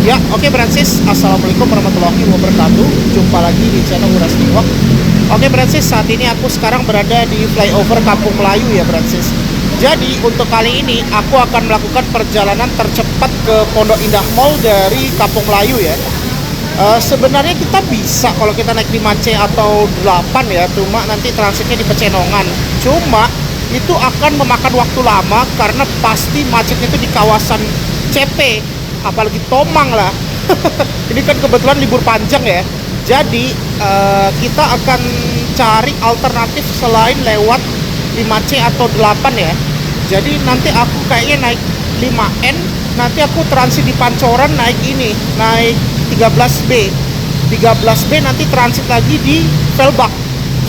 Ya, oke Bransis. Assalamualaikum warahmatullahi wabarakatuh. Jumpa lagi di channel Uras Tiwak. Oke Bransis, saat ini aku sekarang berada di flyover Kampung Melayu ya Bransis. Jadi untuk kali ini aku akan melakukan perjalanan tercepat ke Pondok Indah Mall dari Kampung Melayu ya. Sebenarnya kita bisa kalau kita naik 5C atau 8 ya, cuma nanti transitnya di Pecenongan. Cuma itu akan memakan waktu lama karena pasti macetnya itu di kawasan CP, apalagi Tomang lah. Ini kan kebetulan libur panjang ya. Jadi kita akan cari alternatif selain lewat 5C atau 8 ya. Jadi nanti aku kayaknya naik 5N, nanti aku transit di Pancoran naik 13B. 13B nanti transit lagi di Velbak.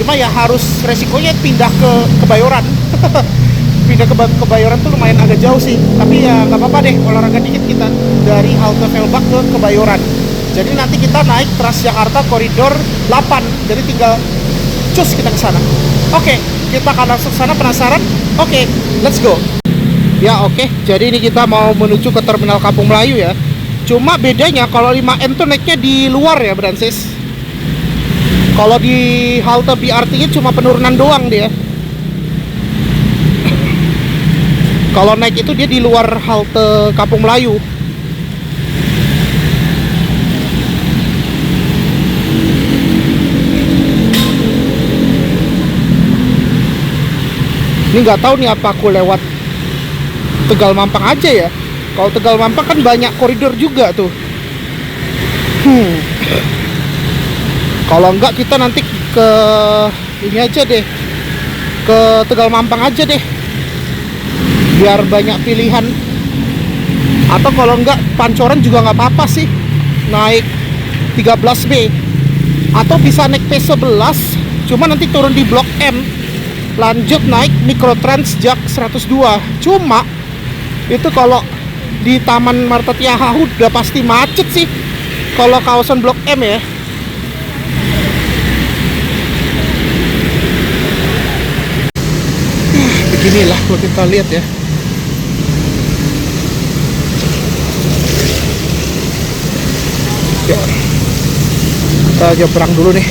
Cuma ya harus resikonya pindah ke Kebayoran. Pindah ke Kebayoran tuh lumayan agak jauh sih, tapi ya nggak apa-apa deh, olahraga dikit kita dari halte Velbak ke Kebayoran. Jadi nanti kita naik Transjakarta koridor 8, jadi tinggal cus kita ke sana. Oke, kita akan langsung ke sana. Penasaran? Oke, let's go. Ya oke, jadi ini kita mau menuju ke Terminal Kampung Melayu ya. Cuma bedanya kalau 5N tuh naiknya di luar ya Bransis. Kalau di halte BRT-nya cuma penurunan doang dia. Kalau naik itu dia di luar halte Kampung Melayu. Ini nggak tahu nih apa aku lewat Tegal Mampang aja ya. Kalau Tegal Mampang kan banyak koridor juga tuh. Kalau enggak kita nanti ke ini aja deh, ke Tegal Mampang aja deh, biar banyak pilihan. Atau kalau enggak Pancoran juga nggak apa-apa sih, naik 13B. Atau bisa naik P11, cuma nanti turun di Blok M, lanjut naik Mikrotrans Jak 102. Cuma itu kalau di Taman Marta Tiahau udah pasti macet sih kalau kawasan Blok M ya. Beginilah kalau kita lihat ya. Ya, kita nyebrang dulu nih.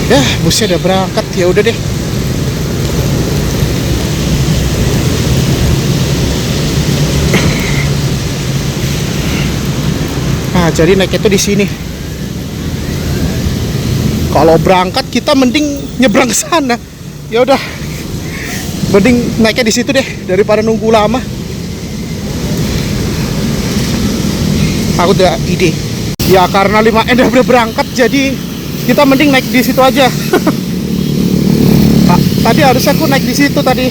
Ya, busnya udah berangkat, ya udah deh. Nah, jadi naiknya tuh di sini. Kalau berangkat kita mending nyebrang ke sana. Ya udah, mending naiknya di situ deh daripada nunggu lama. Aku udah ide. Ya karena 5N udah berangkat, jadi kita mending naik di situ aja. Nah, tadi harusnya aku naik di situ tadi.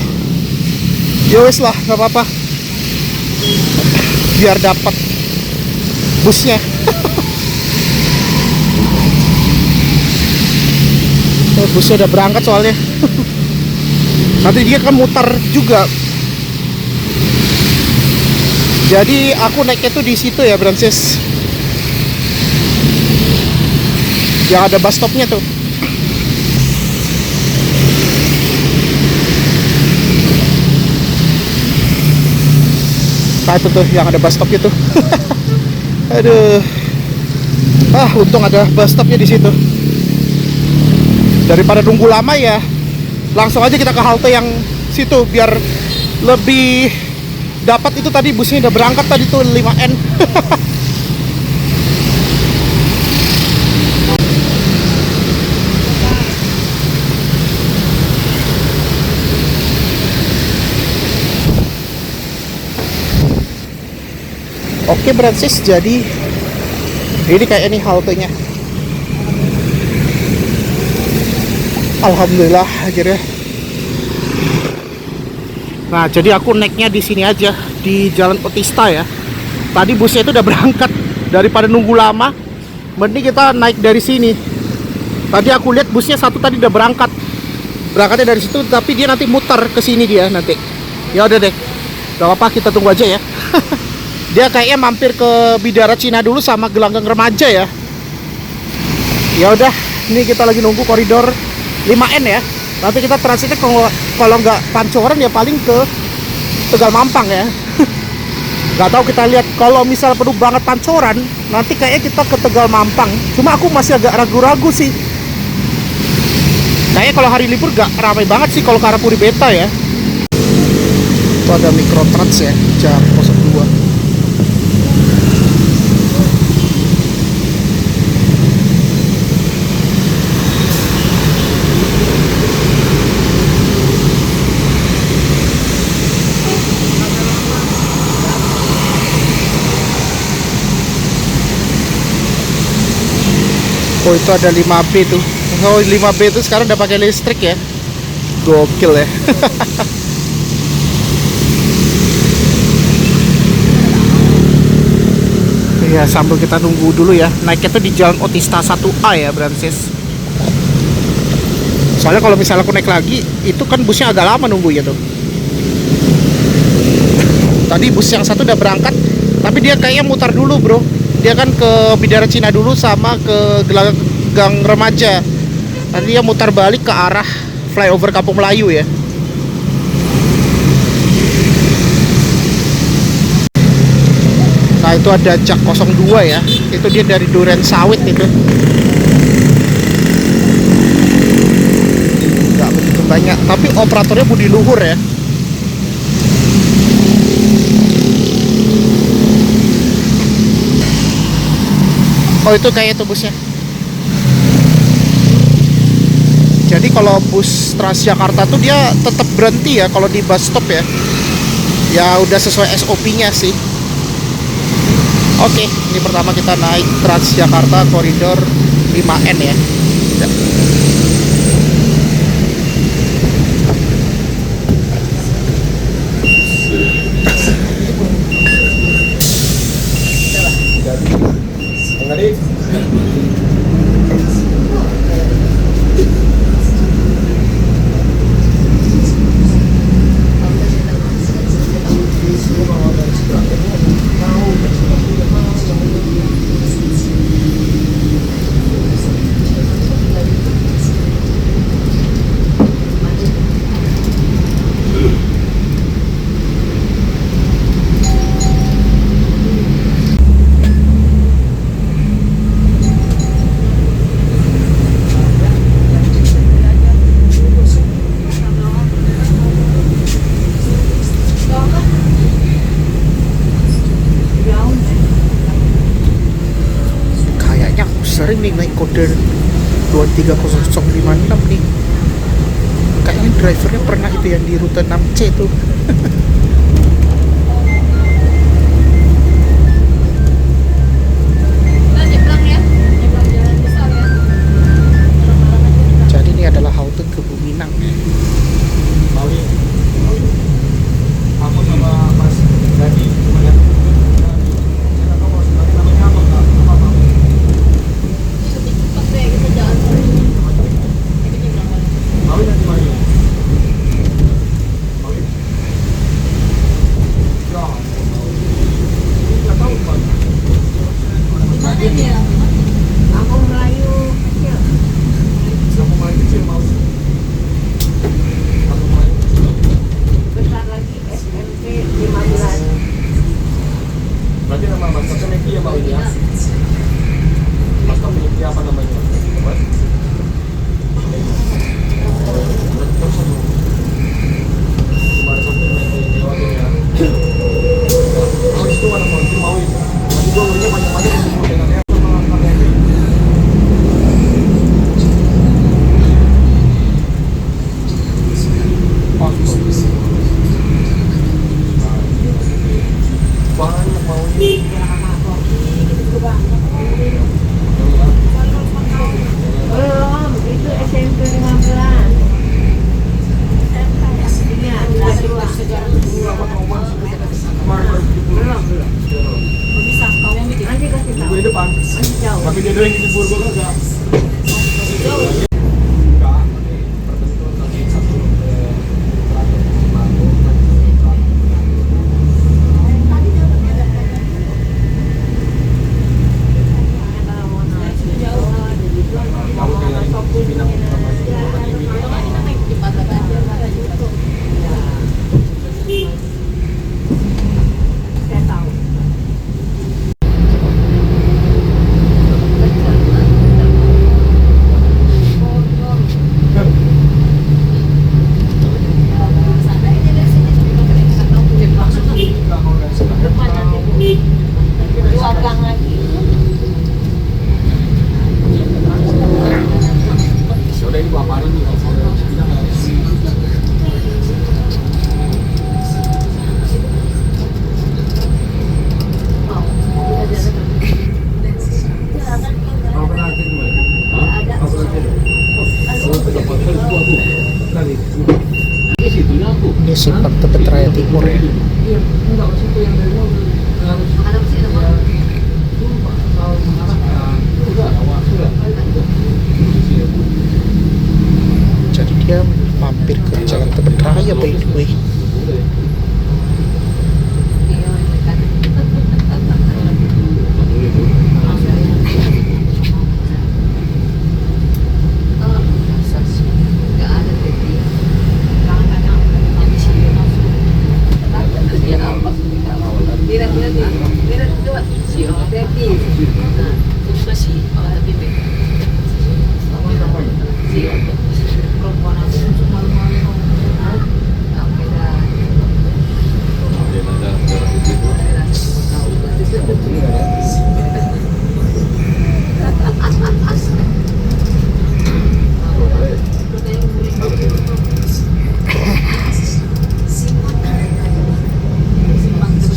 Ya wes lah, nggak apa-apa. Biar dapat busnya. Busnya udah berangkat soalnya. Nanti dia kan mutar juga. Jadi aku naiknya tuh di situ ya, Brancis. Yang ada bus stopnya tuh. Nah itu tuh yang ada bus stopnya tuh. Aduh. Untung ada bus stopnya di situ. Daripada nunggu lama ya, langsung aja kita ke halte yang situ biar lebih dapat. Itu tadi busnya udah berangkat tadi tuh 5N. Oke Brancis, jadi ini kayak ini haltenya. Alhamdulillah akhirnya. Nah, jadi aku naiknya di sini aja di Jalan Otista ya. Tadi busnya itu udah berangkat, daripada nunggu lama, mending kita naik dari sini. Tadi aku lihat busnya satu tadi udah berangkat. berangkatnya dari situ, tapi dia nanti muter ke sini dia nanti. Ya udah deh, gak apa-apa, kita tunggu aja ya. Dia kayaknya mampir ke Bidara Cina dulu sama Gelanggang Remaja ya. Ya udah, ini kita lagi nunggu koridor 5N ya. Nanti kita transitnya kalau nggak Pancoran ya paling ke Tegal Mampang ya. Nggak tahu, kita lihat. Kalau misal penuh banget Pancoran, nanti kayaknya kita ke Tegal Mampang. Cuma aku masih agak ragu-ragu sih. Kayaknya kalau hari libur nggak ramai banget sih kalau ke arah Puri Beta ya. Itu ada Mikrotrans ya, jam 02. Oh, itu ada 5B tuh. Oh, 5B itu sekarang udah pakai listrik ya. Gokil ya. Ya, sambil kita nunggu dulu ya. Naiknya tuh di Jalan Otista 1A ya, Brancis. Soalnya kalau misalnya aku naik lagi, itu kan busnya agak lama nunggunya tuh. Tadi bus yang satu udah berangkat, tapi dia kayaknya mutar dulu, bro. Dia kan ke Bidara Cina dulu sama ke Gelanggang Remaja. Nanti dia mutar balik ke arah flyover Kampung Melayu ya. Nah, itu ada Jak 02 ya. Itu dia dari Duren Sawit itu. Nggak begitu banyak, tapi operatornya Budi Luhur ya. Oh, itu kayak itu busnya. Jadi kalau bus Transjakarta tuh dia tetap berhenti ya kalau di bus stop ya. Ya udah sesuai SOP-nya sih. Oke, ini pertama kita naik Transjakarta koridor 5N ya. Ya. Sering nih naik kode 230056 nih. Kayaknya drivernya pernah itu yang di rute 6C itu. Jadi ini adalah halte ke Buminang. Aku sama Mas Dadi Ini simpang Tebet Raya Timur ya. Jadi dia mampir ke Jalan Tebet Raya by the way.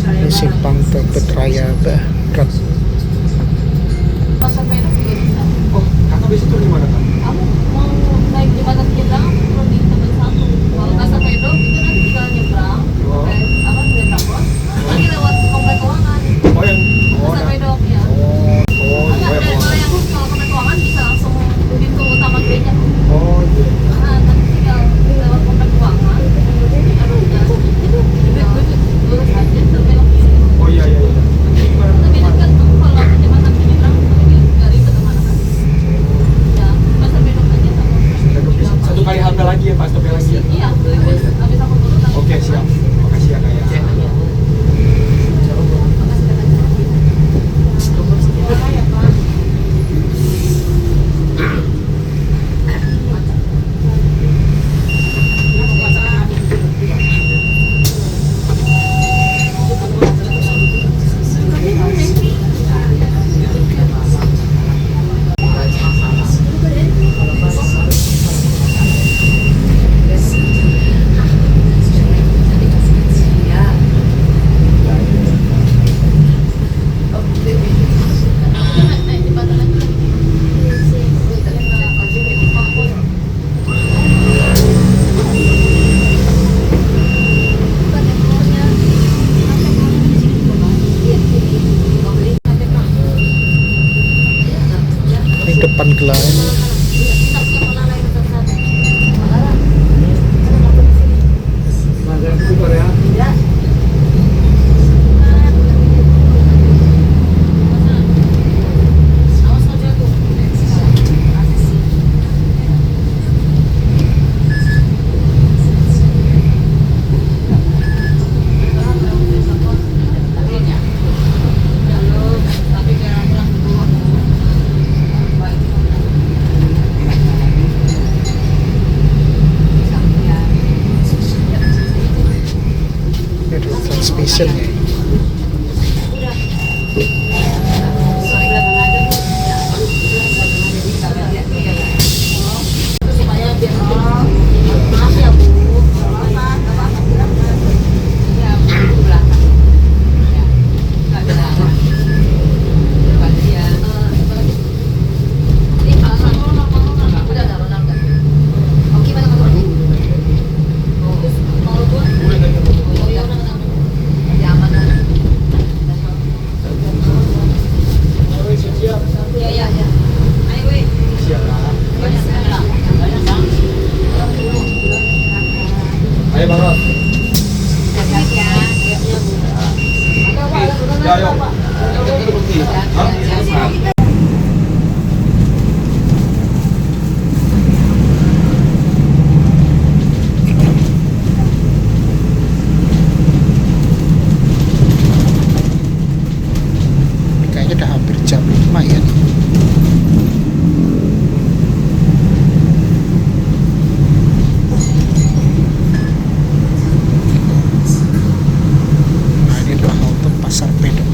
Ini simpang Tebet Raya Barat. Kakak besok tuh gimana kan? Kamu mau naik jembatan kita perlu di tempat satu. Kalau nggak sampai dok itu nanti tinggal nyebrang. Pakai apa? Nyebrang bos. Lagi lewat komplek keuangan. Oh yang Sampai dok ya. Kalau yang komplek keuangan bisa langsung pintu utama gereja. Oh iya. Nanti tinggal lewat komplek keuangan. Aduh udah. Lurus aja terbelok kiri. Oh iya. Nanti gimana? Tapi dekat tuh kalau jembatan nyebrang nggak ribet kemana-mana. Ya, masa belok aja sama. Satu kali halte lagi ya Pak, stopnya lagi ya? Iya, habis aku turun langsung. Oke siap. Makasih ya Kak ya. Ini depan gelang. Ini adalah transmission ya. Ayo Bang Rod. Ya, ayo. Hah? Ini kayaknya udah hampir jam 5 ya nih. Nah ini adalah halte Pasar Pedok.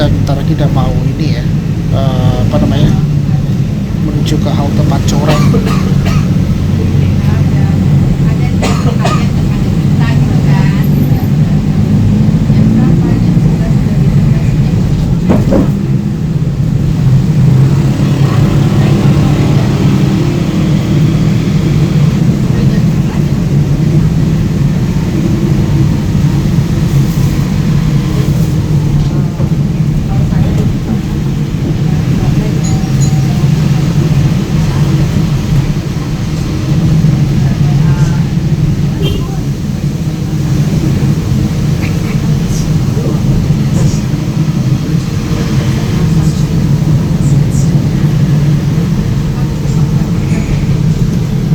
kita bentar lagi udah mau ini ya, apa namanya, menuju ke halte Pancoran.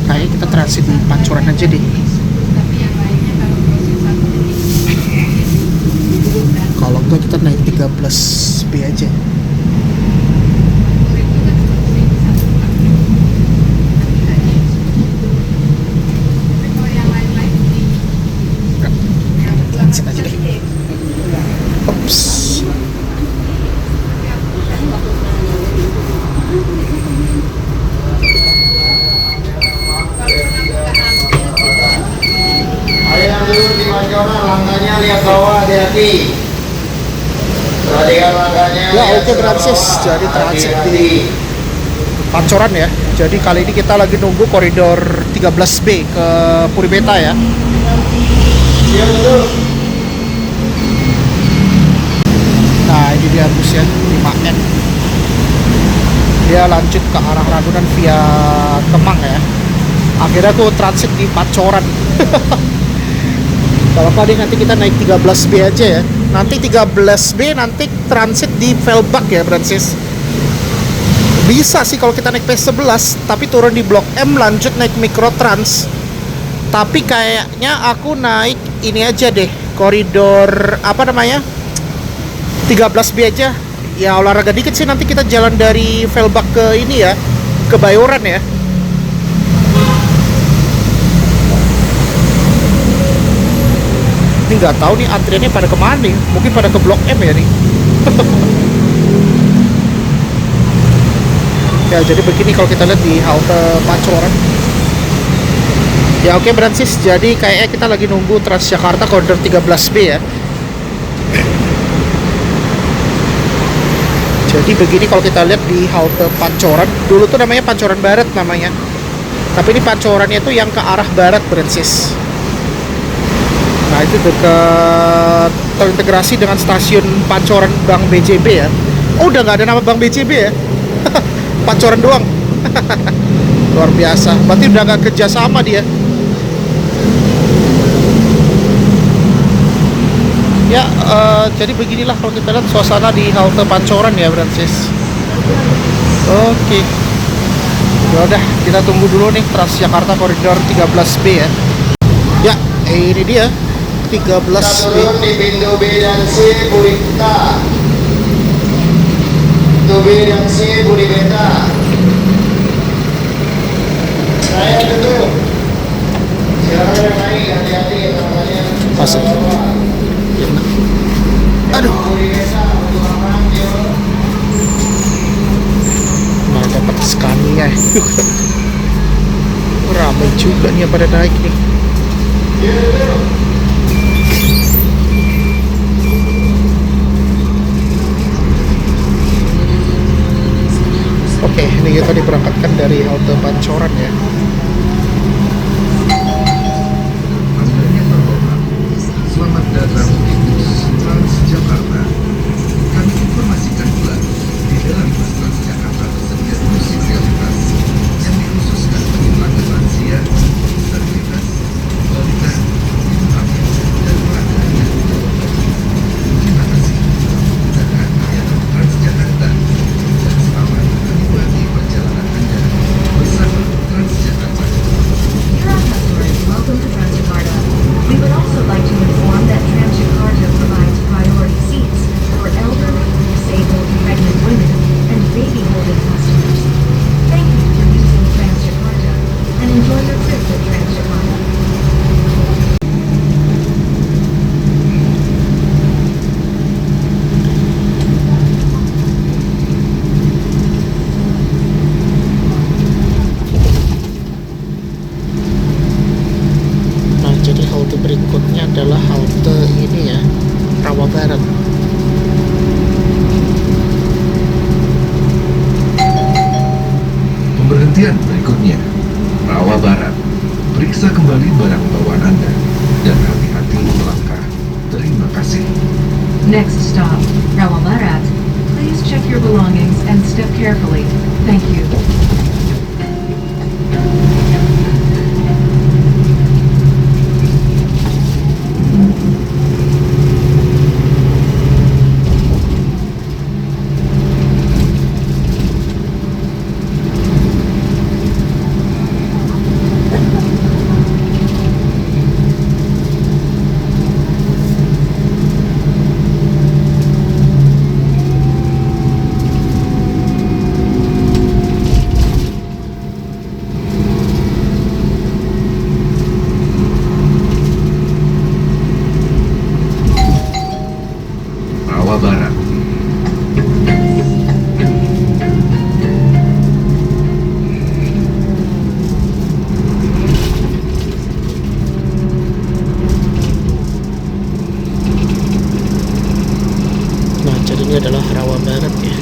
Kayaknya kita transit di Pancoran aja deh. Kalau enggak kita naik 13B aja. Transit aja deh. Ups. Ayo yang dulu di Pancoran, langkahnya lihat bawah, hati-hati. Perhatikan langkahnya. Ya lihat oke ke bawah, Francis, jadi transit hati-hati. di Pancoran ya. Jadi kali ini kita lagi nunggu koridor 13B ke Puri Beta ya. Siap betul. Nah ini dia busnya 5N. Dia lanjut ke arah Ragunan via Kemang ya. Akhirnya aku transit di Pancoran. Kalau tadi nanti kita naik 13B aja ya. Nanti 13B nanti transit di Velbak ya Francis. Bisa sih kalau kita naik P11 tapi turun di Blok M lanjut naik Mikrotrans. Tapi kayaknya aku naik ini aja deh, koridor apa namanya? 13B aja. Ya olahraga dikit sih, nanti kita jalan dari Velbak ke ini ya, ke Bayoran ya. Ini nggak tahu nih antriannya pada kemana nih, mungkin pada ke Blok M ya nih. Ya jadi begini kalau kita lihat di halte Pancoran. Ya oke Francis, jadi kayaknya kita lagi nunggu Transjakarta koridor 13B ya. Jadi begini kalau kita lihat di halte Pancoran, dulu tuh namanya Pancoran Barat namanya. Tapi ini Pancorannya itu yang ke arah barat Francis. Nah itu dekat, terintegrasi dengan stasiun Pancoran Bank BJB ya. Oh udah nggak ada nama Bank BJB ya. Pancoran doang. Luar biasa. Berarti udah nggak kerjasama dia. Ya, jadi beginilah kalau kita lihat suasana di halte Pancoran ya, Francis. Oke. Ya udah, kita tunggu dulu nih Transjakarta koridor 13B ya. Ya, ini dia 13B. Turun di pintu B dan C Puri Beta. Pintu B dan C Puri Beta. Saya duduk. Silakan yang naik, hati-hati namanya. Masuk. Aduh. Puri Beta untuk orang yuk. Nah, dapat Scania. Ramai juga nih yang pada naik nih. Oke, ini kita diberangkatkan dari halte Pancoran ya. Selamat datang di bus Transjakarta. Kami informasikan pula, di dalam bus Transjakarta tersedia kursi prioritas yang dikhususkan bagi pelanggan lansia, disabilitas, balita, infantil, dan pelanggannya. Terima kasih telah menggunakan layanan Transjakarta dan selamat menikmati perjalanan Anda bersama Transjakarta. Dear our customers, welcome to Transjakarta. We would also like to inform that Transjakarta Next stop, Rawa Barat. Please check your belongings and step carefully. Thank you. Rawa Barat. Nah, jadi ini adalah Rawa Barat ya.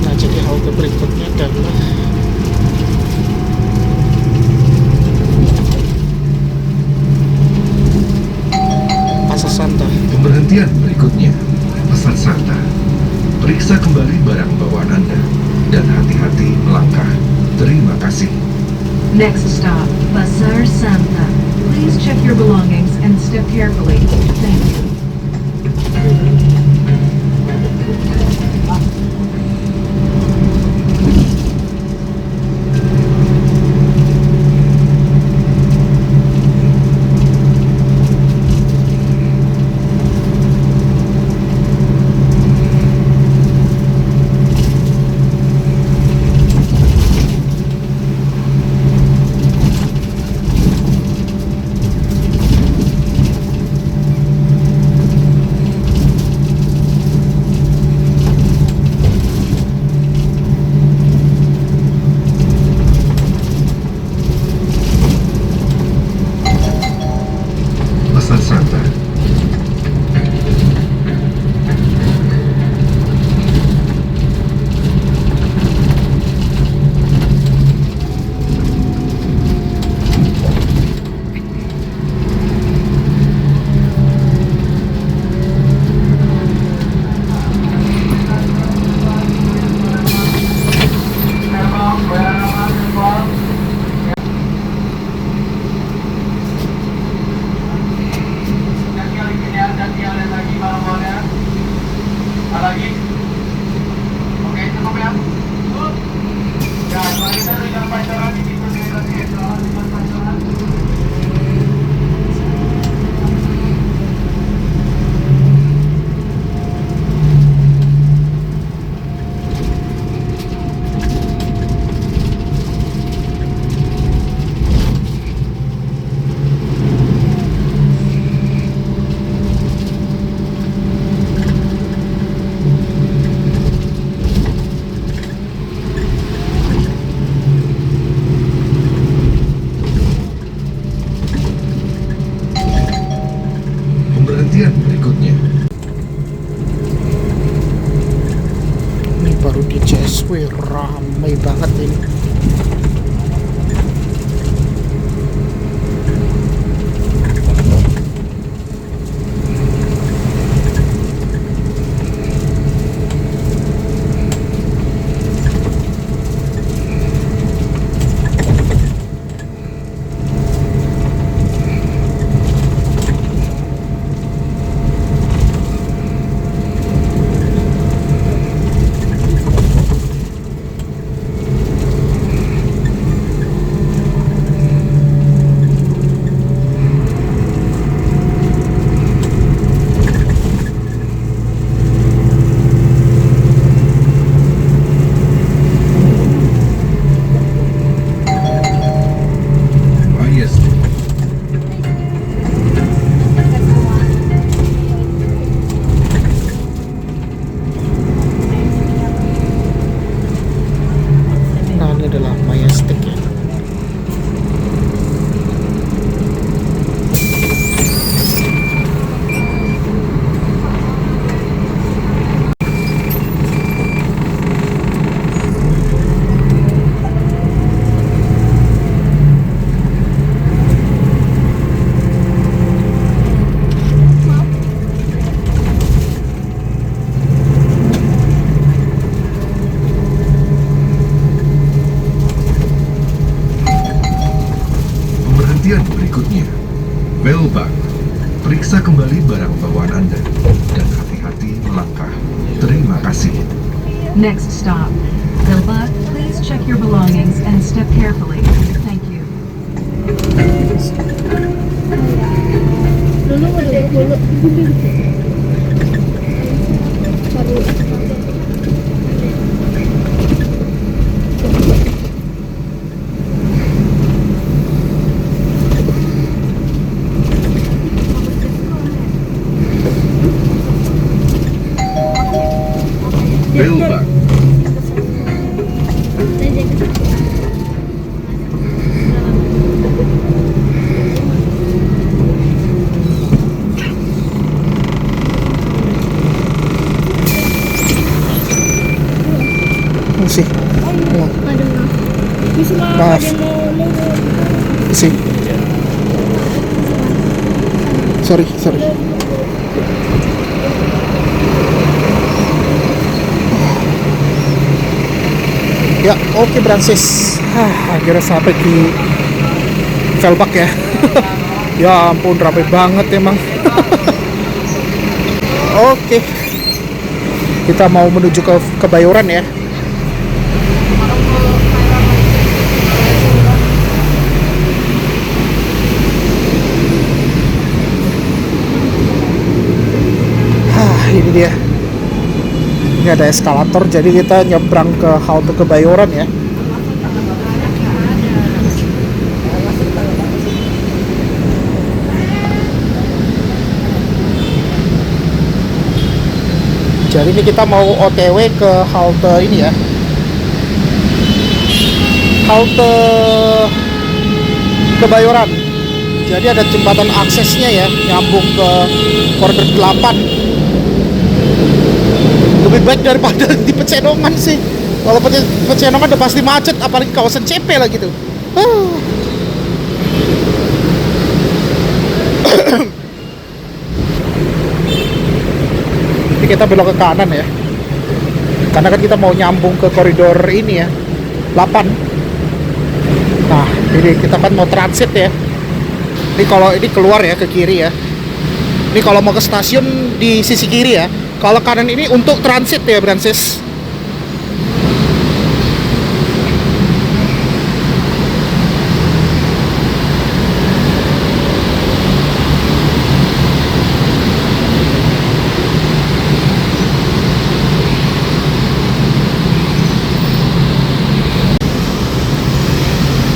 Nah, jadi halte berikutnya adalah Pasar Santa. Pemberhentian berikutnya, Pasar Santa. Periksa kembali barang bawaan Anda dan hati-hati melangkah. Terima kasih. Next stop, Pasar Santa. Please check your belongings and step carefully. Thank you. Pasar Santa. Pemberhentian berikutnya, Ini baru di CSW, ramai banget ini. Next stop, Vilba. Please check your belongings and step carefully. Thank you. Vilba. Masih. Maaf. Masih. Sorry. Ya, oke Brancis. Akhirnya sampai di Velbak ya. Ya ampun, ramai banget emang. Oke. Kita mau menuju ke Kebayoran ya. Ini dia. Ini ada eskalator, jadi kita nyebrang ke halte Kebayoran ya. Jadi ini kita mau OTW ke halte ini ya. Halte Kebayoran. Jadi ada jembatan aksesnya ya, nyambung ke koridor 8. Lebih baik daripada di Pecenongan sih. Kalau Pecenongan udah pasti macet, apalagi kawasan CP lah gitu. Ini kita belok ke kanan ya, karena kan kita mau nyambung ke koridor ini ya, 8. Nah ini kita kan mau transit ya. Ini kalau ini keluar ya ke kiri ya. Ini kalau mau ke stasiun di sisi kiri ya. Kalau kanan ini untuk transit ya, Brancis.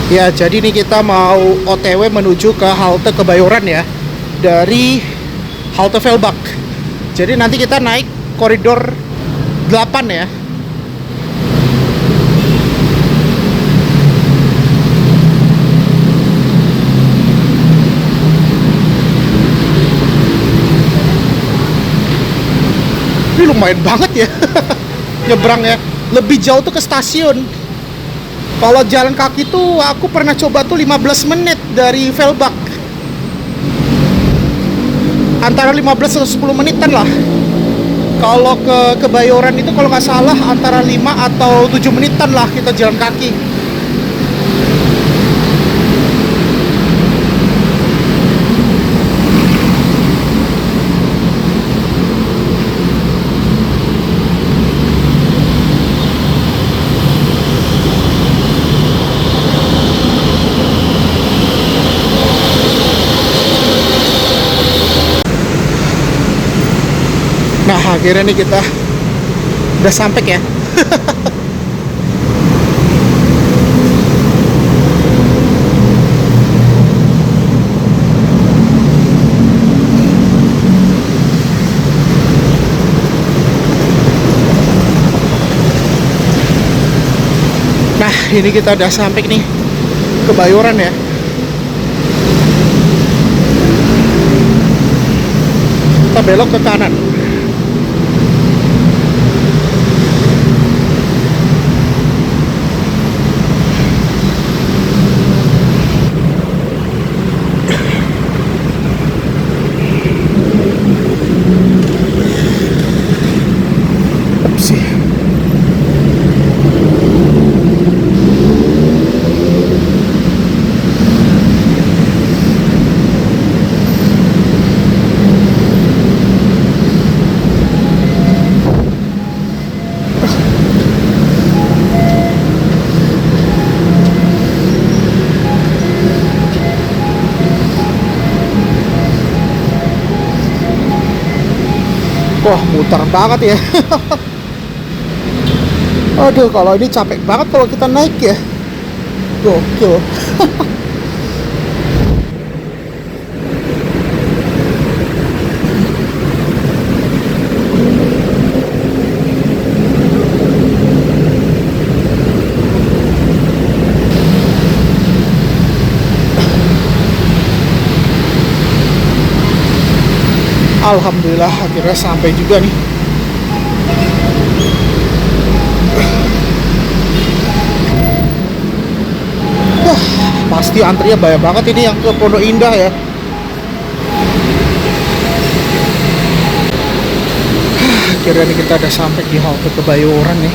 Ya, jadi ini kita mau OTW menuju ke halte Kebayoran ya, dari halte Velbak. Jadi nanti kita naik koridor 8 ya. Ini lumayan banget ya. Nyebrang ya. Lebih jauh tuh ke stasiun. Kalau jalan kaki tuh aku pernah coba tuh 15 menit dari Velbak. Antara 15 atau 10 menitan lah. Kalau ke Kebayoran itu kalau nggak salah antara 5 atau 7 menitan lah kita jalan kaki. Nah akhirnya nih kita udah sampai ya. Nah ini kita udah sampai nih Kebayoran ya. Kita belok ke kanan. Wah, muter banget ya. Aduh, kalau ini capek banget kalau kita naik ya. Gokil. Alhamdulillah akhirnya sampai juga nih. Wah, pasti antrinya banyak banget ini yang ke Pondok Indah ya. Akhirnya nih kita udah sampai di halte Kebayoran nih.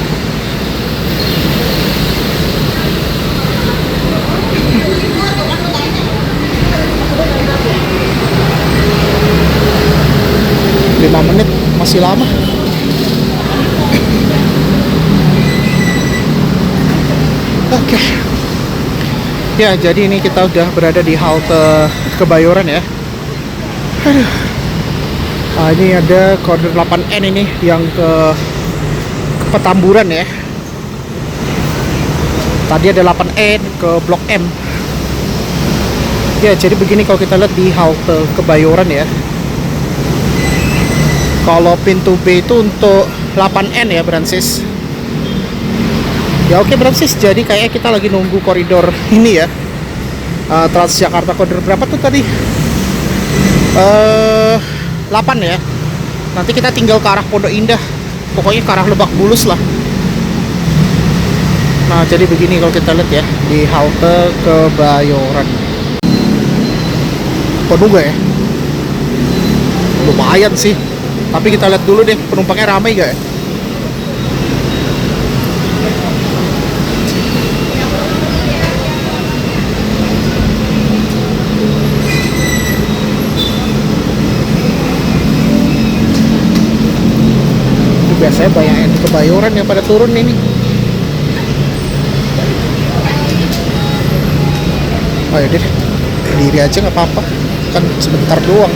Lima menit masih lama. Oke. Ya, jadi ini kita udah berada di halte Kebayoran ya. Aduh. Ini ada koridor 8N ini yang ke Petamburan ya. Tadi ada 8N ke Blok M. Ya, jadi begini kalau kita lihat di halte Kebayoran ya. Kalau pintu B itu untuk 8N ya, Bransis. Ya oke, Bransis, jadi kayaknya kita lagi nunggu koridor ini ya. Transjakarta koridor berapa tuh tadi? 8 ya. Nanti kita tinggal ke arah Pondok Indah. Pokoknya ke arah Lebak Bulus lah. Nah, jadi begini kalau kita lihat ya di halte Kebayoran. Penuh gak ya? Lumayan sih. Tapi kita lihat dulu deh penumpangnya ramai gak ya? Itu biasanya banyak yang di Kebayoran yang pada turun ini. Oh ya deh, diri aja nggak apa-apa, kan sebentar doang.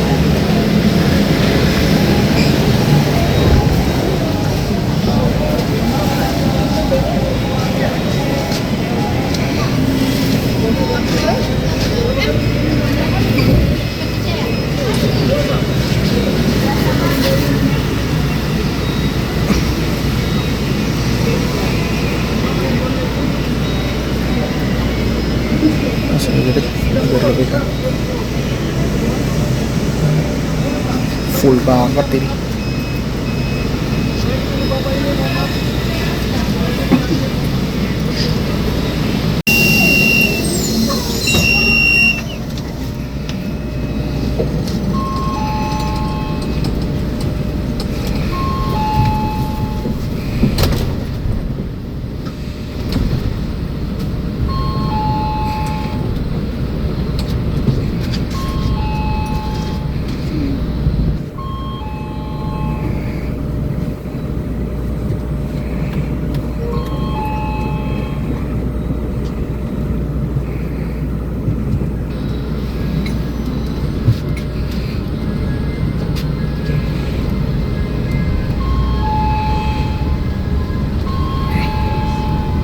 Full banget ini.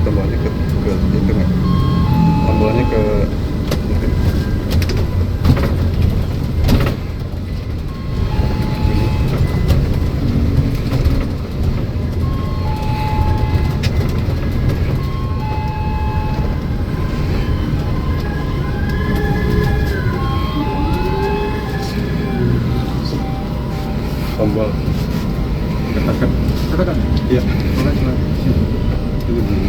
Tambahannya ke itu nggak? Tambahannya ke tombol katakan iya ini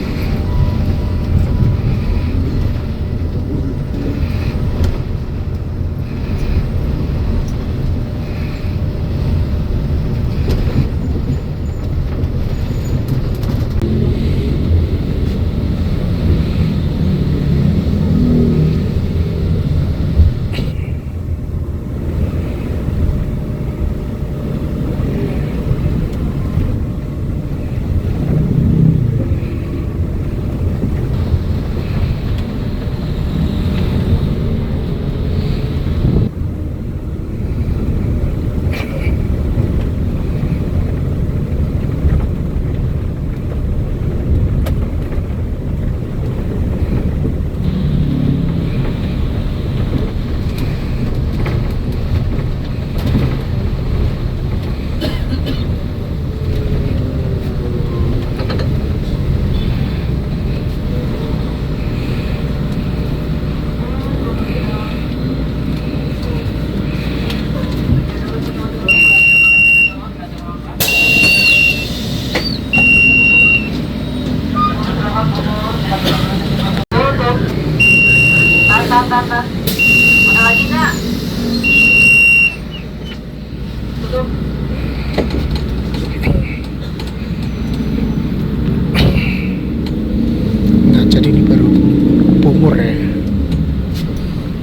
Selatan. Mana lagi nak? Tutup. Nah, jadi ini baru Bungur ya.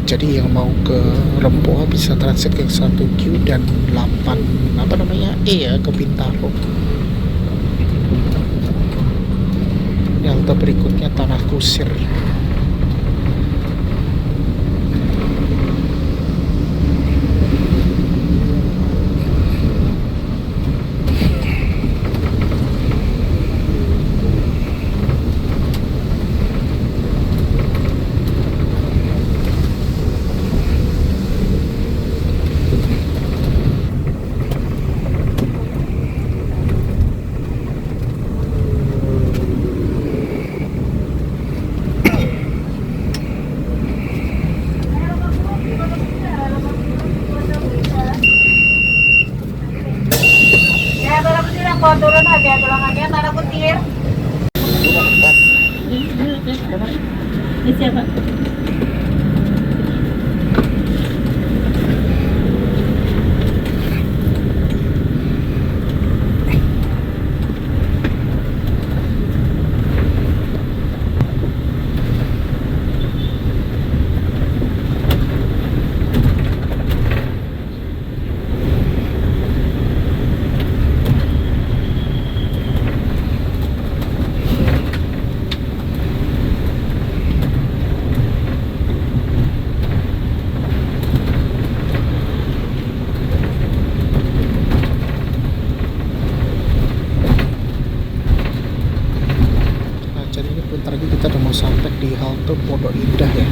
Jadi yang mau ke Rempoa bisa transit ke 1Q dan 8 apa namanya ya ke Bintaro. Halte berikutnya Tanah Kusir. Turun hati golongannya Tanah Kusir. Ini siapa? Kita udah mau sampai di halte Pondok Indah ya.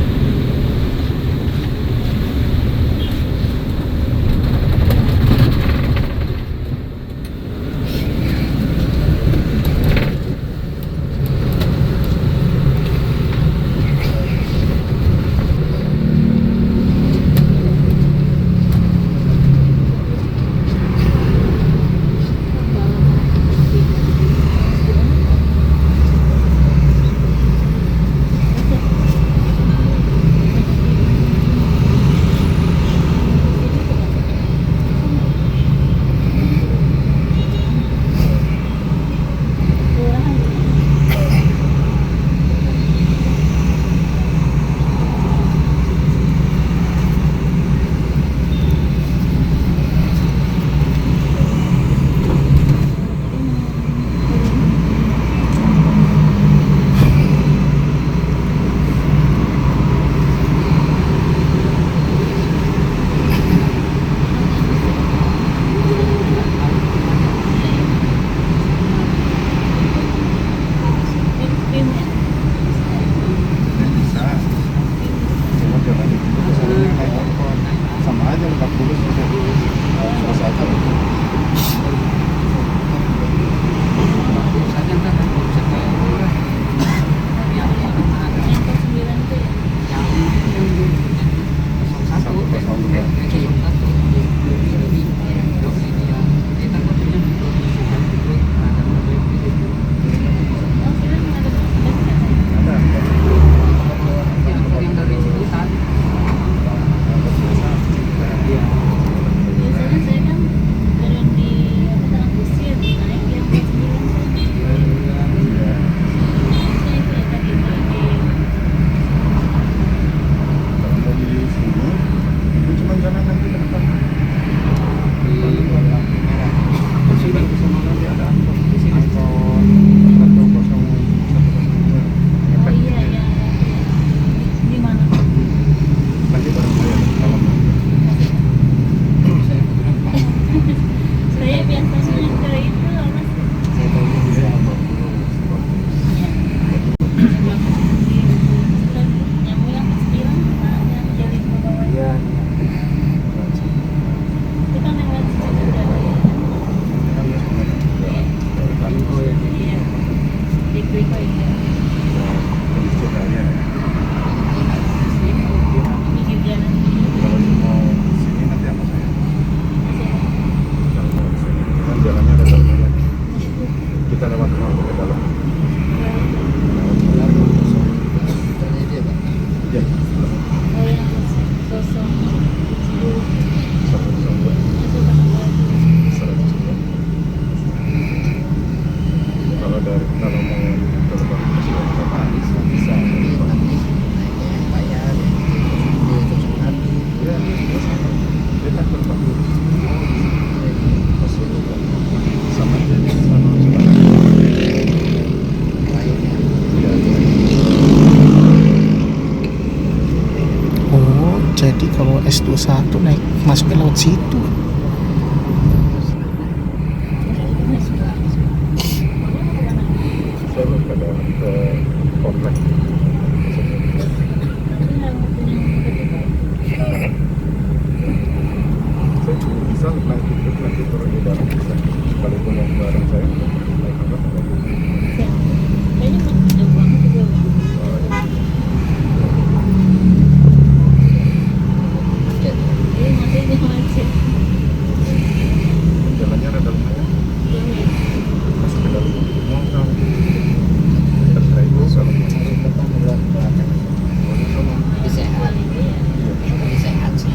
ada kalau mau terbang ke Sumatera bisa bayar terus nanti ya biasa dia kan terbang dulu sama jadi sama oh jadi kalau S21 naik masuknya lewat situ. saya kadang ke komplek saya bisa naik itu nanti turun di dalam bisa kalau itu mau bareng saya naik apa jalannya rada lumayan masuk ke dalam mau tahu terserah itu kalau mau masuk ke dalam belakang Sehat sih.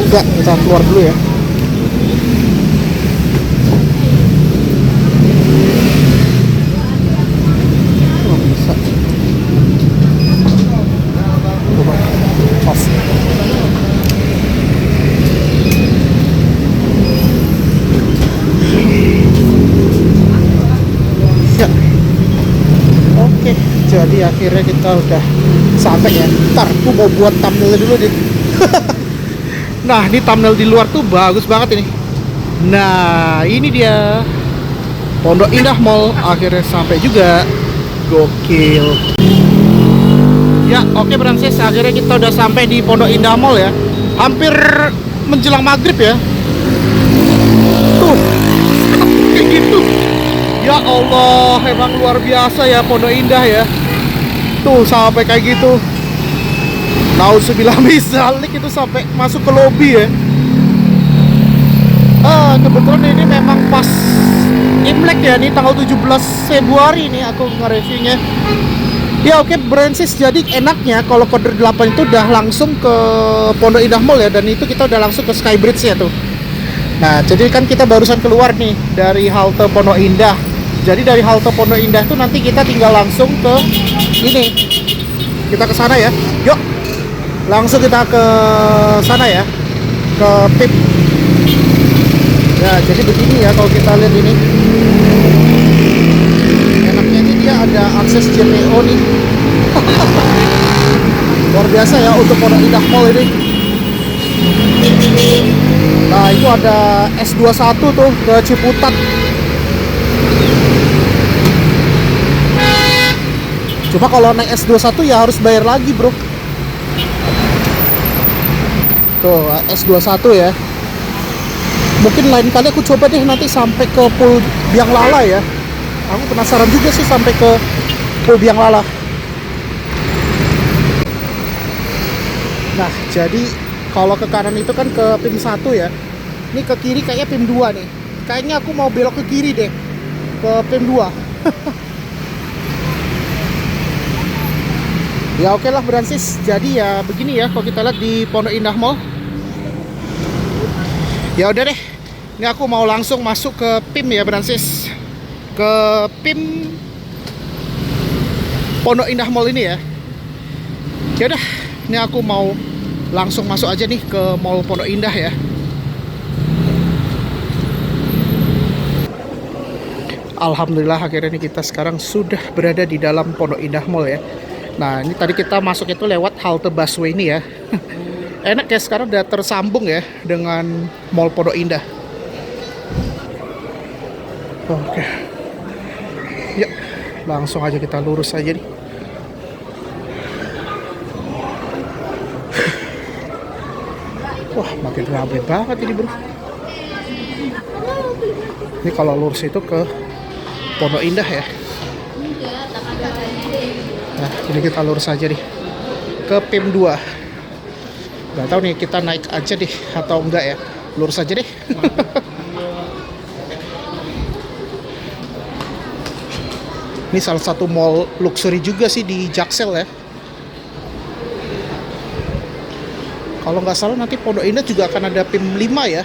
Enggak, kita keluar dulu ya. Oh, bisa. Coba off. Ya. Oke, jadi akhirnya kita udah sampai ya. Ntar, aku mau buat thumbnail dulu deh. Nah, ini thumbnail di luar tuh bagus banget ini. Nah, ini dia Pondok Indah Mall. Akhirnya sampai juga. Gokil. Ya, oke Bransis, akhirnya kita udah sampai di Pondok Indah Mall ya. Hampir menjelang maghrib ya. Tuh, kayak gitu. Ya Allah, emang luar biasa ya Pondok Indah ya. Tuh, sampai kayak gitu. Nauzubillah misalik itu sampai masuk ke lobi ya. Kebetulan ini memang pas Imlek ya, nih tanggal 17 Februari nih aku nge-reviewnya. Ya oke Bransis, jadi enaknya kalau koridor 8 itu udah langsung ke Pondok Indah Mall ya, dan itu kita udah langsung ke Skybridge ya tuh. Nah, jadi kan kita barusan keluar nih dari halte Pondok Indah. Jadi dari halte Pondok Indah itu nanti kita tinggal langsung ke ini. Kita ke sana ya. Yuk. Langsung kita ke sana ya, ke PIP. Ya, jadi begini ya kalau kita lihat ini. Enaknya ini dia ada akses JPO nih. Luar biasa ya untuk Pondok Indah Mall ini. Nah, itu ada S21 tuh ke Ciputat. Cuma kalau naik S21 ya harus bayar lagi, bro. Tuh, S21 ya. Mungkin lain kali aku coba deh nanti sampai ke Pul Biang Lala ya. Aku penasaran juga sih sampai ke Pul Biang Lala. Nah, jadi kalau ke kanan itu kan ke PIM 1 ya. Ini ke kiri kayaknya PIM 2 nih. Kayaknya aku mau belok ke kiri deh. Ke PIM 2. Ya oke lah Bransis. Jadi ya begini ya kalau kita lihat di Pondok Indah Mall. Ya udah deh. Ini aku mau langsung masuk ke PIM ya Bransis. Ke PIM Pondok Indah Mall ini ya. Ya udah, ini aku mau langsung masuk aja nih ke Mall Pondok Indah ya. Alhamdulillah akhirnya nih kita sekarang sudah berada di dalam Pondok Indah Mall ya. Nah, ini tadi kita masuk itu lewat halte busway ini ya. Enak ya, sekarang udah tersambung ya dengan Mall Pondok Indah. Oke. Ya, langsung aja kita lurus aja nih. Wah, makin ramai banget ini, bro. Ini kalau lurus itu ke Pondok Indah ya. Nah, ini kita lurus aja nih ke PIM 2. Gak tahu nih kita naik aja deh atau enggak ya. Lurus aja deh. Ini salah satu mall luxury juga sih di Jaksel ya. Kalau nggak salah nanti Pondok Indah juga akan ada PIM 5 ya.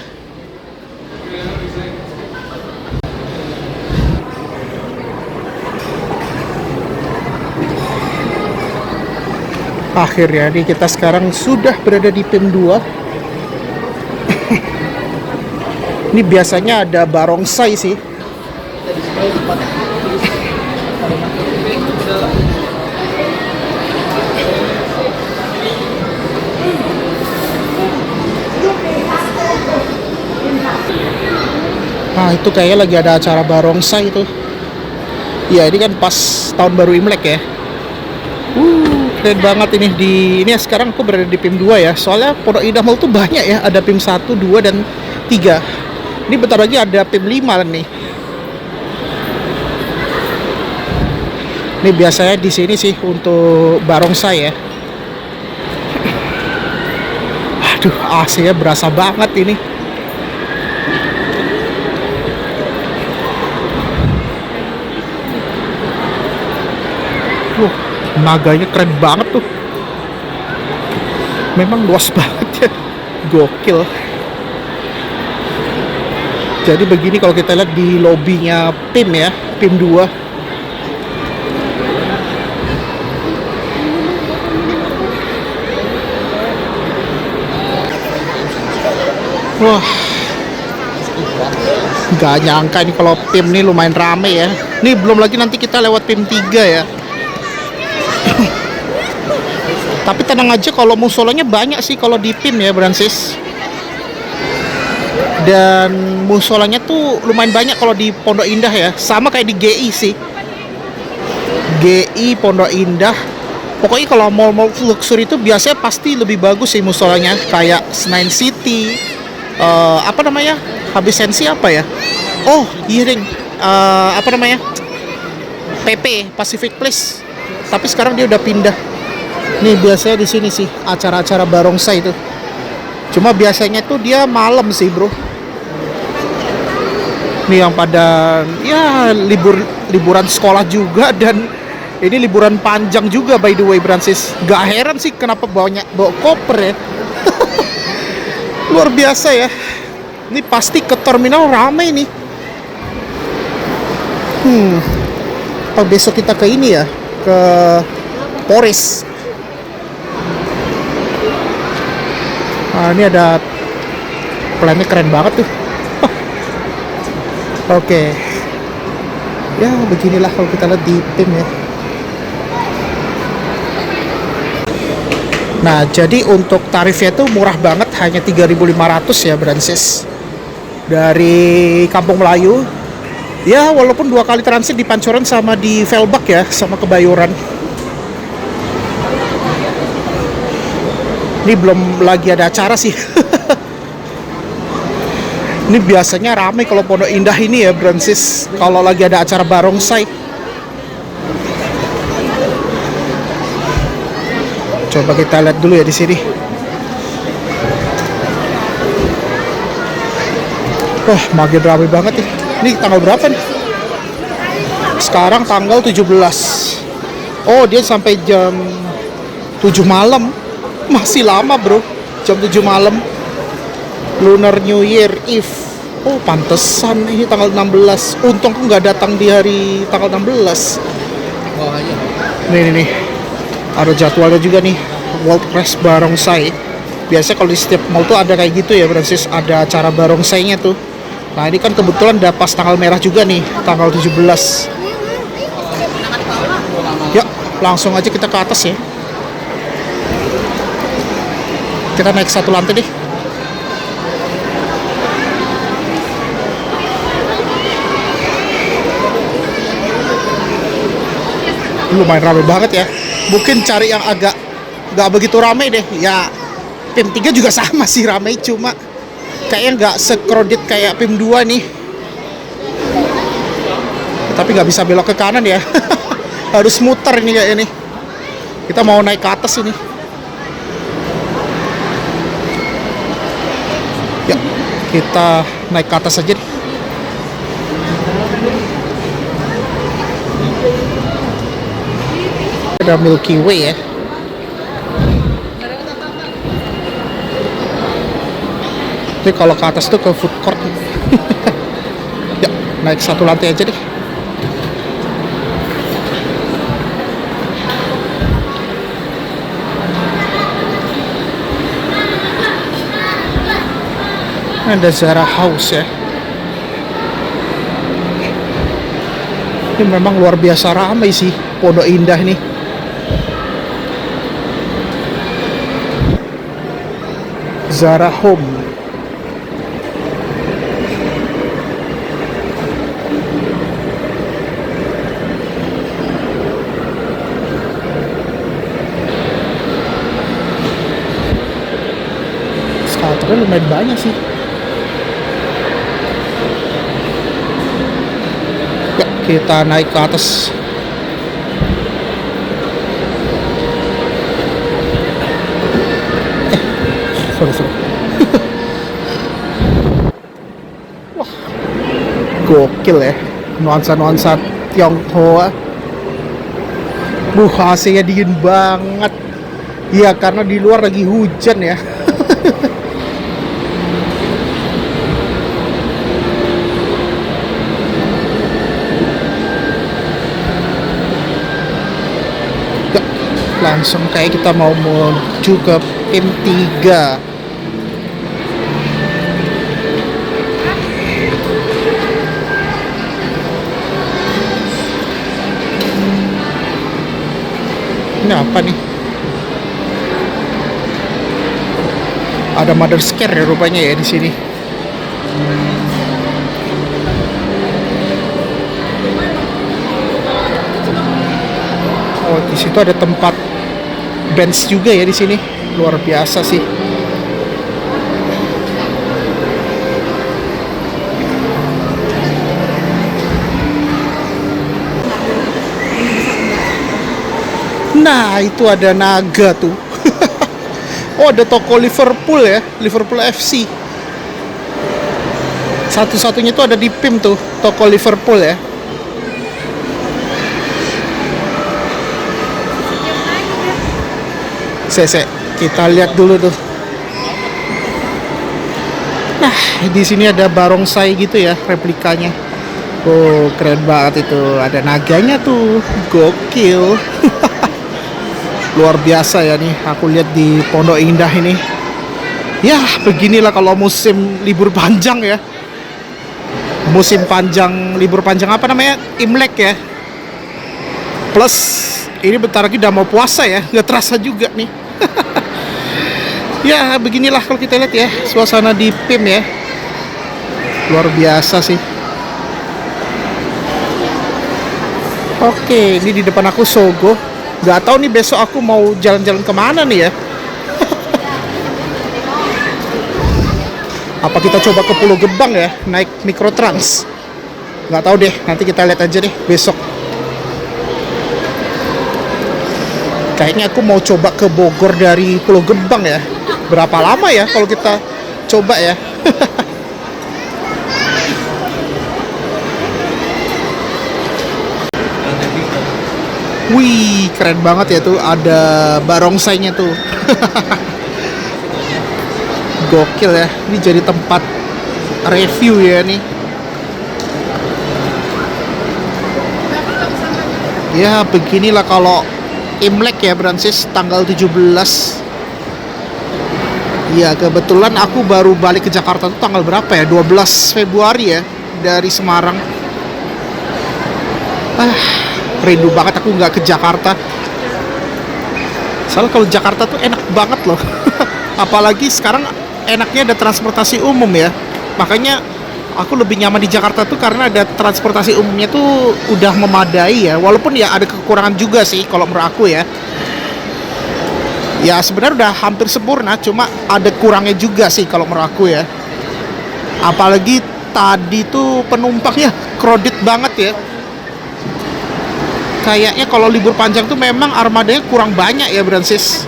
Akhirnya nih kita sekarang sudah berada di PIM 2. Ini biasanya ada barongsai sih. Nah itu kayaknya lagi ada acara barongsai itu. Ya ini kan pas tahun baru Imlek ya. Keren banget ini ini sekarang aku berada di PIM 2 ya. Soalnya Pondok Indah Mall tuh banyak ya, ada PIM 1, 2 dan 3. Ini bentar lagi ada PIM 5 nih. Ini biasanya di sini sih untuk barongsai ya. Aduh, AC-nya berasa banget ini. Naganya keren banget tuh. Memang luas banget ya. Gokil. Jadi begini kalau kita lihat di lobbynya PIM ya, PIM 2. Wah, gak nyangka ini kalau PIM nih lumayan rame ya. Nih belum lagi nanti kita lewat PIM 3 ya. Tapi tenang aja, kalau musolanya banyak sih kalau di PIM ya, Bransis. Dan musolanya tuh lumayan banyak kalau di Pondok Indah ya. Sama kayak di GI sih. GI, Pondok Indah. Pokoknya kalau mall-mall luxury itu biasanya pasti lebih bagus sih musolanya. Kayak Senayan City. Apa namanya? Habis Sensi apa ya? Oh, iya ding. Apa namanya? PP, Pacific Place. Tapi sekarang dia udah pindah. Nih biasanya di sini sih acara-acara barongsai itu. Cuma biasanya tuh dia malam sih, bro. Nih yang pada ya liburan sekolah juga, dan ini liburan panjang juga by the way, Bransis. Gak heran sih kenapa bawa koper ya. Luar biasa ya. Ini pasti ke terminal ramai nih. Atau besok kita ke ini ya, ke Polres. Nah, ini ada plannya keren banget tuh. Oke. Ya beginilah kalau kita lihat di PIM ya. Nah jadi untuk tarifnya tuh murah banget, hanya 3.500 ya, Bransis. Dari Kampung Melayu. Ya walaupun 2 kali transit di Pancoran sama di Velbak ya, sama Kebayoran. Ini belum lagi ada acara sih. Ini biasanya ramai kalau Pondok Indah ini ya, Bransis. Kalau lagi ada acara barongsai. Coba kita lihat dulu ya di sini. Wah, makin ramai banget nih. Ini tanggal berapa nih? Sekarang tanggal 17. Oh, dia sampai jam 7 malam. Masih lama, bro. Jam 7 malam. Lunar New Year Eve. Oh, pantesan ini tanggal 16. Untung aku nggak datang di hari tanggal 16. Nih. Ada jadwalnya juga nih. World Press Barongsai. Biasanya kalau di setiap mall tuh ada kayak gitu ya, Bransis. Ada acara barongsainya tuh. Nah, ini kan kebetulan udah pas tanggal merah juga nih, tanggal 17. Ya, langsung aja kita ke atas ya. Kita naik satu lantai deh. Lumayan ramai banget ya. Mungkin cari yang agak gak begitu ramai deh. Ya PIM 3 juga sama sih ramai, cuma kayaknya gak se-crowded kayak PIM 2 nih. Tapi gak bisa belok ke kanan ya. Harus muter ini kayak ini. Kita mau naik ke atas ini. Ya, kita naik ke atas aja deh. Ada Milky Way ya. Tapi kalau ke atas tuh ke food court. Ya, naik satu lantai aja deh. Ada Zara House ya. Ini memang luar biasa ramai sih Pondok Indah nih. Zara Home. Skaternya lumayan banyak sih. Ya, kita naik ke atas. Sorry. Wah, gokil ya, nuansa Tionghoa. AC-nya dingin banget. Iya, karena di luar lagi hujan ya. Ya, langsung kayak kita mau menuju ke M3. Ini apa nih? Ada Mother's Care ya rupanya ya di sini. Oh, di situ ada tempat bench juga ya di sini. Luar biasa sih. Nah, itu ada naga tuh. Oh, ada toko Liverpool ya, Liverpool FC. Satu-satunya tuh ada di PIM tuh, toko Liverpool ya. Kita lihat dulu tuh. Nah, di sini ada barongsai gitu ya, replikanya. Oh, keren banget itu. Ada naganya tuh, gokil. Luar biasa ya nih, aku lihat di Pondok Indah ini. Ya, beginilah kalau musim libur panjang ya. Musim panjang, libur panjang apa namanya? Imlek ya. Plus, ini bentar lagi udah mau puasa ya, nggak terasa juga nih. Ya, beginilah kalau kita lihat ya, suasana di PIM ya. Luar biasa sih. Oke, ini di depan aku Sogo. Gak tahu nih besok aku mau jalan-jalan kemana nih ya. Apa kita coba ke Pulau Gebang ya, naik Mikrotrans? Gak tahu deh, nanti kita lihat aja deh besok. Kayaknya aku mau coba ke Bogor dari Pulau Gebang ya. Berapa lama ya kalau kita coba ya? Wih, keren banget ya tuh, ada barongsainya tuh. Gokil ya, ini jadi tempat review ya nih. Ya, beginilah kalau Imlek ya, Brancis, tanggal 17. Ya, kebetulan aku baru balik ke Jakarta tuh tanggal berapa ya? 12 Februari ya, dari Semarang. Rindu banget aku nggak ke Jakarta. Soalnya kalau Jakarta tuh enak banget loh. Apalagi sekarang enaknya ada transportasi umum ya. Makanya aku lebih nyaman di Jakarta tuh karena ada transportasi umumnya tuh udah memadai ya. Walaupun ya ada kekurangan juga sih kalau menurut aku ya. Ya sebenarnya udah hampir sempurna, cuma ada kurangnya juga sih kalau menurut aku ya. Apalagi tadi tuh penumpangnya crowded banget ya. kayaknya kalau libur panjang tuh memang armadanya kurang banyak ya Bransis.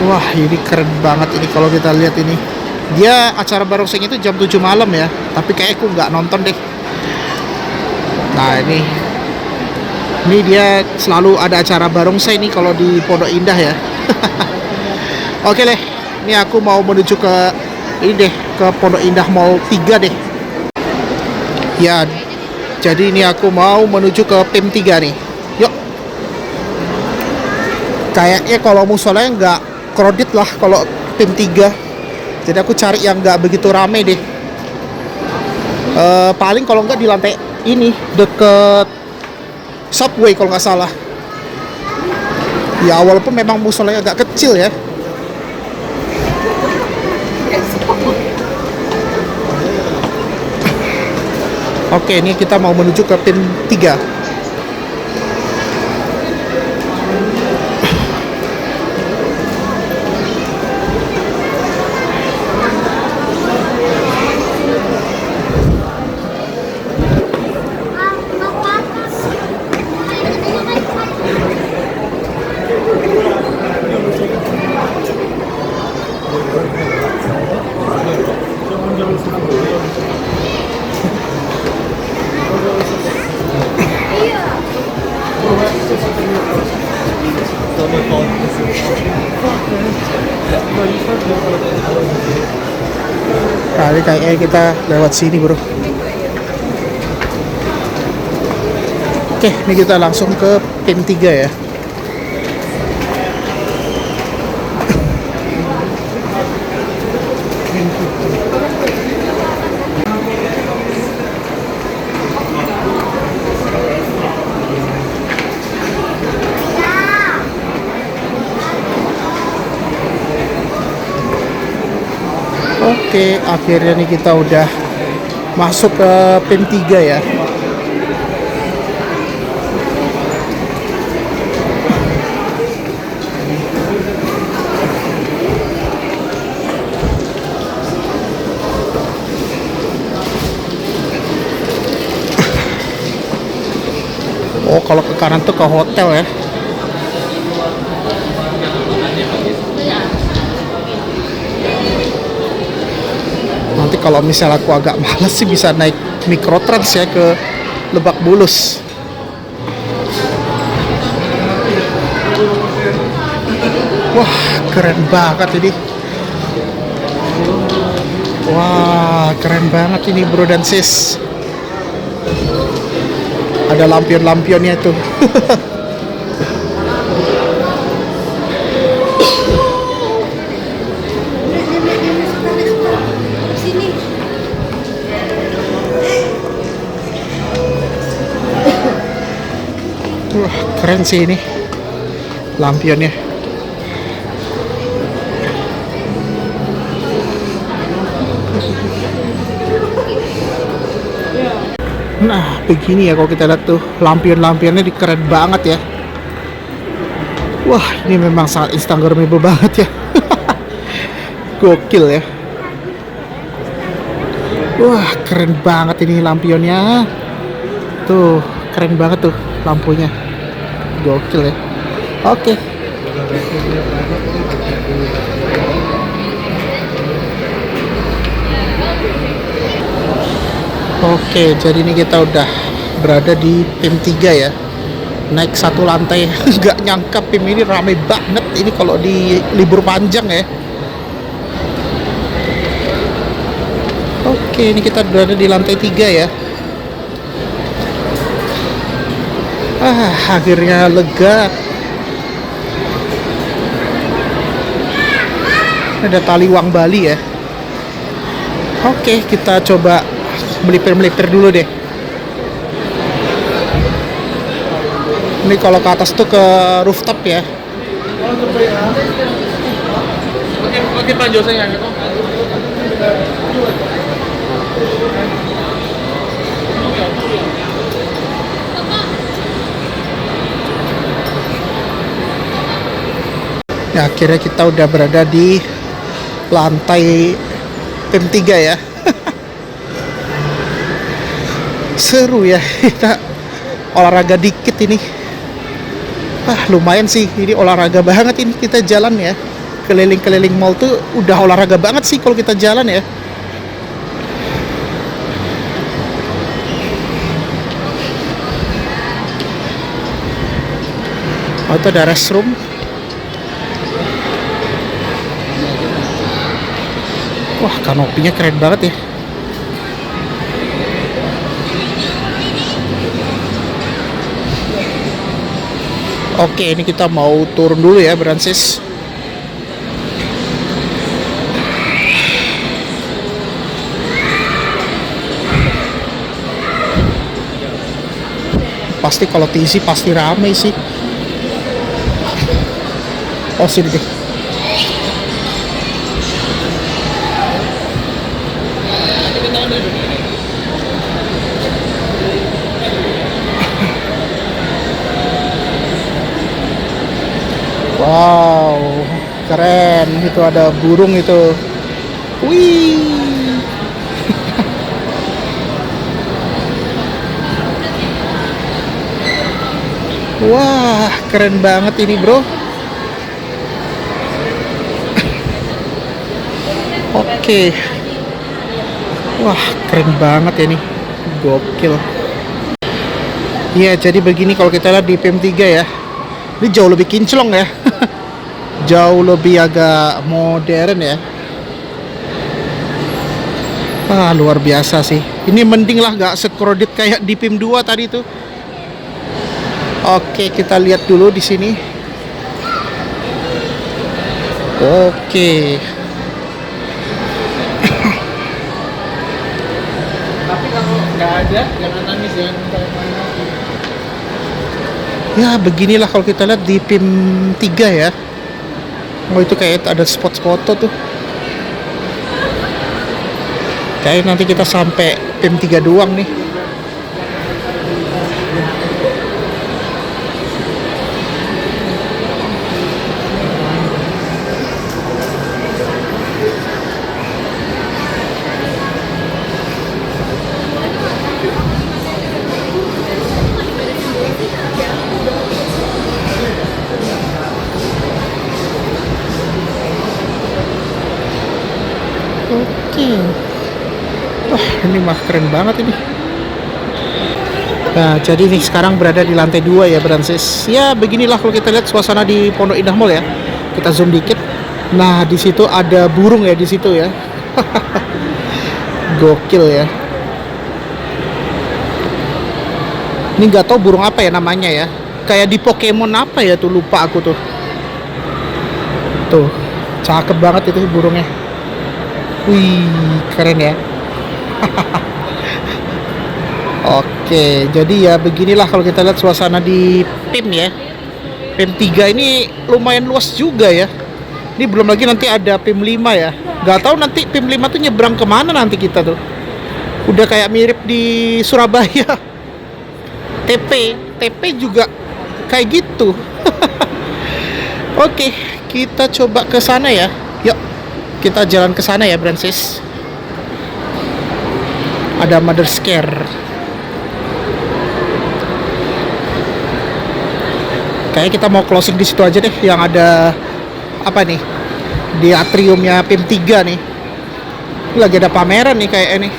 Wah ini keren banget ini kalau kita lihat ini. Dia acara barongsai itu jam 7 malam ya, tapi kayaknya aku nggak nonton deh. Nah ini dia selalu ada acara barongsai nih kalau di Pondok Indah ya. Oke deh, ini aku mau menuju ke ini deh, ke Pondok Indah Mall 3 deh. Ya, jadi ini aku mau menuju ke PIM 3 nih. Yuk. Kayaknya kalau musolanya nggak crowded lah kalau PIM 3. Jadi aku cari yang nggak begitu rame deh. Paling kalau nggak di lantai ini deket Subway kalau nggak salah. Ya walaupun memang musolanya agak kecil ya. Oke, ini kita mau menuju ke PIM 3. Kali kayaknya kita lewat sini bro. Oke, ini kita langsung ke PIM 3 ya. Oke, akhirnya nih kita udah masuk ke PIM 3 ya. Oh, kalau ke kanan tuh ke hotel ya. Nanti kalau misalnya aku agak males sih bisa naik Mikrotrans ya ke Lebak Bulus. Wah, keren banget ini. Wah, keren banget ini bro dan sis. Ada lampion-lampionnya tuh. Wah, keren sih ini lampionnya. Nah, begini ya kalau kita lihat tuh lampion-lampionnya keren banget ya. Wah, ini memang sangat instagramable banget ya. Gokil ya. Wah, keren banget ini lampionnya. Tuh, keren banget tuh lampunya. Gokil ya. Oke. Oke, jadi ini kita udah berada di PIM 3 ya. Naik satu lantai. Nggak nyangka PIM ini ramai banget ini kalau di libur panjang ya. Oke, ini kita berada di lantai 3 ya. Akhirnya lega. Ada taliwang Bali ya. Oke, kita coba melipir-melipir dulu deh. Ini kalau ke atas tuh ke rooftop ya. Oke, Pak Josenya. Ya, akhirnya kita udah berada di lantai PIM 3 ya. seru ya kita olahraga dikit ini. Lumayan sih, ini olahraga banget ini kita jalan ya. Keliling-keliling mall tuh udah olahraga banget sih kalau kita jalan ya. Oh, itu ada restroom. Wah, kanopinya keren banget ya. Oke, ini kita mau turun dulu ya, Brancis. Pasti kalau TC pasti rame sih. Oh, sini deh. Wow, keren. Itu ada burung itu. Wih. Wah, keren banget ini, bro. Oke. Wah, keren banget ya nih. Gokil. Iya, jadi begini kalau kita lihat di PM3 ya. Ini jauh lebih kinclong ya. Jauh lebih agak modern ya. Luar biasa sih. Ini mending lah gak sekrodit kayak di PM2 tadi tuh. Oke, kita lihat dulu di sini. Oke. Tapi kalau nggak ada, jangan nangis ya. Ya, beginilah kalau kita lihat di PIM 3 ya. Oh, itu kayak ada spot foto tuh. Kayak nanti kita sampai PIM 3 doang nih. Oke. Wah, ini mah keren banget ini. Nah, jadi nih sekarang berada di lantai 2 ya, Brancis. Ya, beginilah kalau kita lihat suasana di Pondok Indah Mall ya. Kita zoom dikit. Nah, di situ ada burung ya di situ ya. Gokil ya. Ini nggak tahu burung apa ya namanya ya. Kayak di Pokemon apa ya tuh, lupa aku tuh. Tuh, cakep banget itu burungnya. Wih, keren ya. Oke, jadi ya beginilah kalau kita lihat suasana di PIM ya. PIM 3 ini lumayan luas juga ya. Ini belum lagi nanti ada PIM 5 ya. Gak tahu nanti PIM 5 tuh nyebrang kemana nanti kita tuh. Udah kayak mirip di Surabaya. TP juga kayak gitu. Oke, kita coba ke sana ya. Yuk, kita jalan ke sana ya, Brancis. Ada Mother's Care. Kayaknya kita mau closing di situ aja deh, yang ada apa nih? Di atriumnya PIM 3 nih. Ini lagi ada pameran nih kayaknya nih.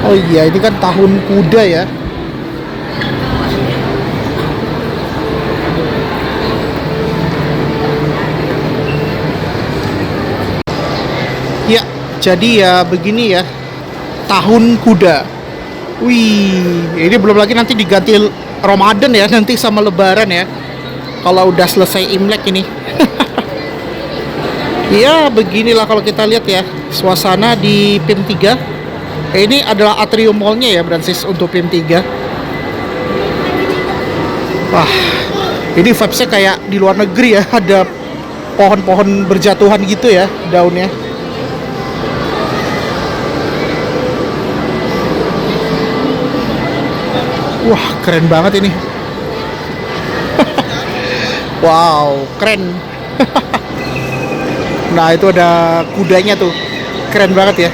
Oh iya, ini kan tahun kuda ya. Ya, jadi ya begini ya. Tahun kuda. Wih, ini belum lagi nanti diganti Ramadan ya, nanti sama Lebaran ya. Kalau udah selesai Imlek ini. Ya, beginilah kalau kita lihat ya, suasana di PIM 3. Ini adalah atrium mallnya ya, Brancis, untuk PIM 3. Wah, ini vibes-nya kayak di luar negeri ya. Ada pohon-pohon berjatuhan gitu ya, daunnya. Wah, keren banget ini. Wow, keren. Nah itu ada kudanya tuh, keren banget ya.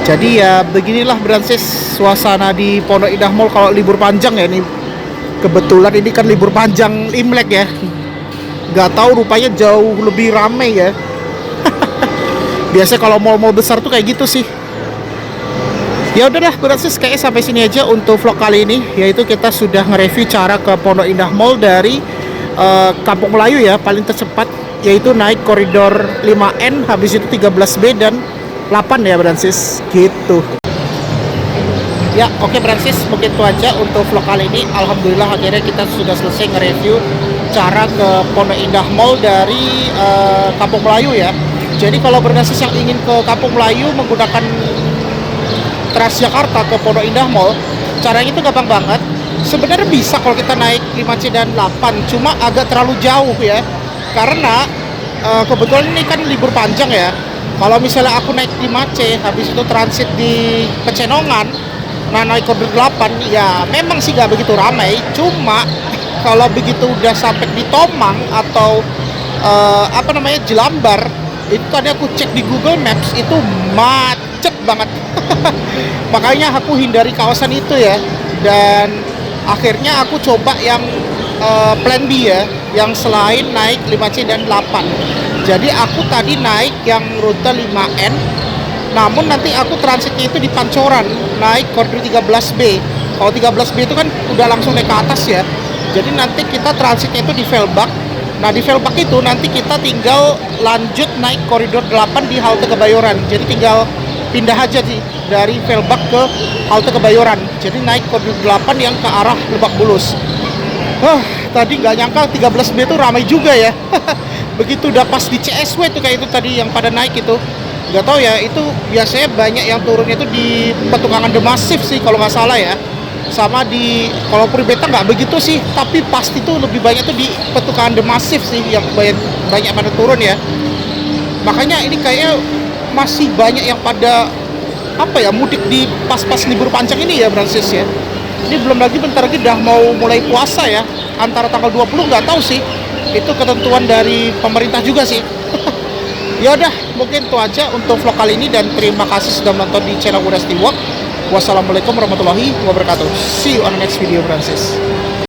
Jadi ya beginilah Bransis suasana di Pondok Indah Mall kalau libur panjang ya. Ini kebetulan ini kan libur panjang Imlek ya. Gak tahu rupanya jauh lebih ramai ya. Biasanya kalau mall-mall besar tuh kayak gitu sih. Ya udahlah Bransis, kayaknya sampai sini aja untuk vlog kali ini, yaitu kita sudah nge-review cara ke Pondok Indah Mall dari Kampung Melayu ya, paling tercepat, yaitu naik koridor 5N, habis itu 13B dan 8 ya Bransis, gitu. Ya oke Bransis, mungkin itu aja untuk vlog kali ini. Alhamdulillah akhirnya kita sudah selesai nge-review cara ke Pondok Indah Mall dari Kampung Melayu ya. Jadi kalau Bransis yang ingin ke Kampung Melayu menggunakan Transjakarta ke Pondok Indah Mall, caranya itu gampang banget. Sebenarnya bisa kalau kita naik 5C dan 8, cuma agak terlalu jauh ya. Karena kebetulan ini kan libur panjang ya. Kalau misalnya aku naik 5C, habis itu transit di Pecenongan, nah naik koridor 8, ya memang sih gak begitu ramai. Cuma kalau begitu udah sampai di Tomang atau Jelambar, itu tadi aku cek di Google Maps, itu macet banget. Makanya aku hindari kawasan itu ya. Dan akhirnya aku coba yang plan B ya, yang selain naik 5C dan 8. Jadi aku tadi naik yang rute 5N, namun nanti aku transitnya itu di Pancoran, naik koridor 13B. Kalau 13B itu kan udah langsung naik ke atas ya. Jadi nanti kita transitnya itu di Velbak. Nah di Velbak itu nanti kita tinggal lanjut naik koridor 8 di halte Kebayoran. Jadi tinggal pindah aja sih dari Velbak ke halte Kebayoran. Jadi naik koridor 8 yang ke arah Lebak Bulus. Tadi nggak nyangka 13B itu ramai juga ya. Begitu udah pas di CSW tuh kayak itu tadi yang pada naik itu. Nggak tahu ya, itu biasanya banyak yang turunnya itu di Petukangan Demasif sih kalau nggak salah ya. Sama di, kalau Puribeta nggak begitu sih, tapi pasti tuh lebih banyak tuh di Petukangan Demasif sih yang banyak pada turun ya. Makanya ini kayaknya masih banyak yang pada mudik di pas-pas libur panjang ini ya Bransis ya. Ini belum lagi bentar lagi udah mau mulai puasa ya, antara tanggal 20 nggak tahu sih, itu ketentuan dari pemerintah juga sih. Ya udah, mungkin itu aja untuk vlog kali ini, dan terima kasih sudah menonton di channel Urasti Walk. Wassalamualaikum warahmatullahi wabarakatuh. See you on the next video Bransis.